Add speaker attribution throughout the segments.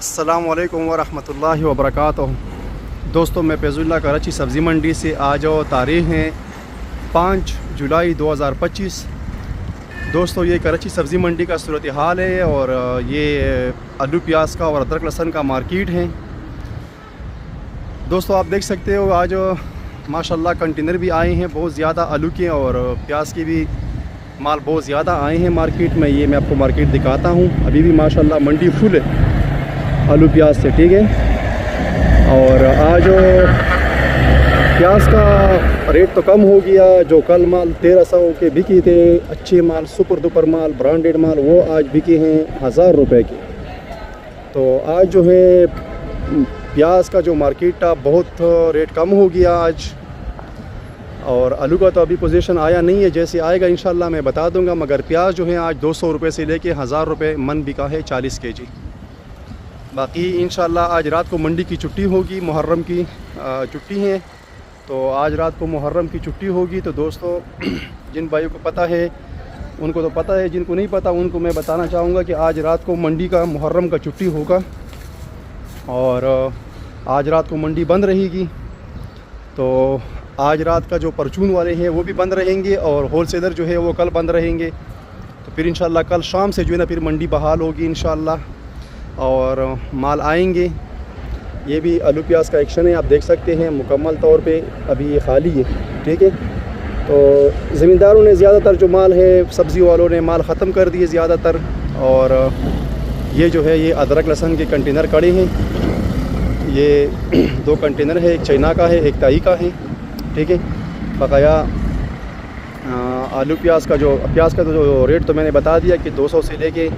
Speaker 1: अस्सलामु अलैकुम वरहमतुल्लाहि वबरकातुहू। दोस्तों, मैं फैज़ुल्लाह कराची सब्ज़ी मंडी से आज तारीख़ हैं 5 जुलाई 2025। दोस्तों, ये कराची सब्ज़ी मंडी का सूरत हाल है और ये आलू प्याज का और अदरक लहसुन का मार्केट है। दोस्तों, आप देख सकते हो आज माशाल्लाह कंटेनर भी आए हैं बहुत ज़्यादा आलू के और प्याज के भी माल बहुत ज़्यादा आए हैं मार्केट में। ये मैं आपको मार्केट दिखाता हूँ। अभी भी माशाल्लाह मंडी फुल है आलू प्याज से, ठीक है। और आज प्याज का रेट तो कम हो गया। जो कल माल 1300 के बिकी थे, अच्छे माल सुपर दुपर माल ब्रांडेड माल, वो आज बिके हैं 1000 रुपये के। तो आज जो है प्याज का जो मार्केट था बहुत रेट कम हो गया आज। और आलू का तो अभी पोजीशन आया नहीं है, जैसे आएगा इंशाल्लाह मैं बता दूंगा। मगर प्याज जो है आज 200 रुपये से लेके 1000 रुपये मन बिका है 40 kg। बाकी इंशाल्लाह आज रात को मंडी की छुट्टी होगी, मुहर्रम की छुट्टी है, तो आज रात को मुहर्रम की छुट्टी होगी। तो दोस्तों, जिन भाइयों को पता है उनको तो पता है, जिनको नहीं पता उनको मैं बताना चाहूँगा कि आज रात को मंडी का मुहर्रम का छुट्टी होगा और आज रात को मंडी बंद रहेगी। तो आज रात का जो परचून वाले हैं वो भी बंद रहेंगे और होलसेलर जो है वो कल बंद रहेंगे। तो फिर इंशाल्लाह कल शाम से जो है ना फिर मंडी बहाल होगी इंशाल्लाह और माल आएंगे। ये भी आलू प्याज का एक्शन है, आप देख सकते हैं मुकम्मल तौर पे अभी ये खाली है, ठीक है। तो ज़मींदारों ने ज़्यादातर जो माल है, सब्ज़ी वालों ने माल ख़त्म कर दिए ज़्यादातर। और ये जो है ये अदरक लहसुन के कंटेनर कड़े हैं। ये 2 कंटेनर है, एक चाइना का है, एक ताई का है, ठीक है। बकाया आलू प्याज का जो रेट तो मैंने बता दिया कि 200 से लेके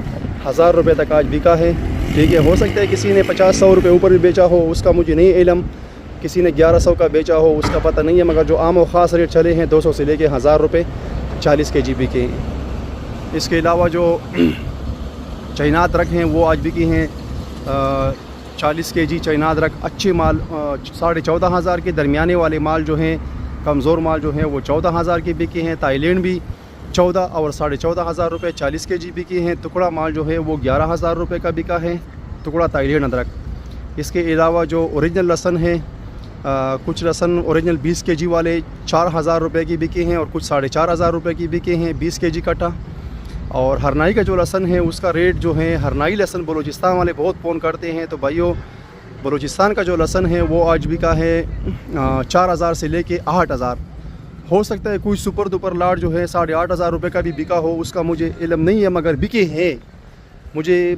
Speaker 1: 1000 रुपये तक आज बिका है, ठीक है। हो सकता है किसी ने 50-100 रुपये ऊपर भी बेचा हो, उसका मुझे नहीं इल्म। किसी ने 1100 का बेचा हो, उसका पता नहीं है। मगर जो आम और ख़ास रेट चले हैं 200 से लेके 1000 रुपये 40 kg बिके हैं। इसके अलावा जो चाइना अदरक हैं वो आज बिकी हैं 40 kg चाइना अदरक। अच्छे माल 14,500 के, दरमियाने वाले माल जो हैं, कमज़ोर माल जो हैं वो 14,000 के बिके हैं। थाईलैंड भी 14 और 14,500 रुपये 40 kg बिके हैं। टुकड़ा माल जो है वो 11,000 रुपये का बिका है, टुकड़ा थाईलैंड अदरक। इसके अलावा जो ओरिजिनल लहसुन है, कुछ लहसुन ओरिजिनल 20 kg वाले 4,000 रुपये की बिके हैं और कुछ 4,500 रुपये की बिके हैं 20 kg कट्टा। और हरनाई का जो लहसुन है उसका रेट जो है, हरनाई लहसुन बलूचिस्तान वाले बहुत फ़ोन करते हैं, तो भाइयों बलूचिस्तान का जो लहसुन है वो आज बिका है 4,000 से लेके 8,000। हो सकता है कोई सुपर दुपर लाट जो है 8,500 रुपये का भी बिका हो, उसका मुझे इल्म नहीं है, मगर बिके हैं। मुझे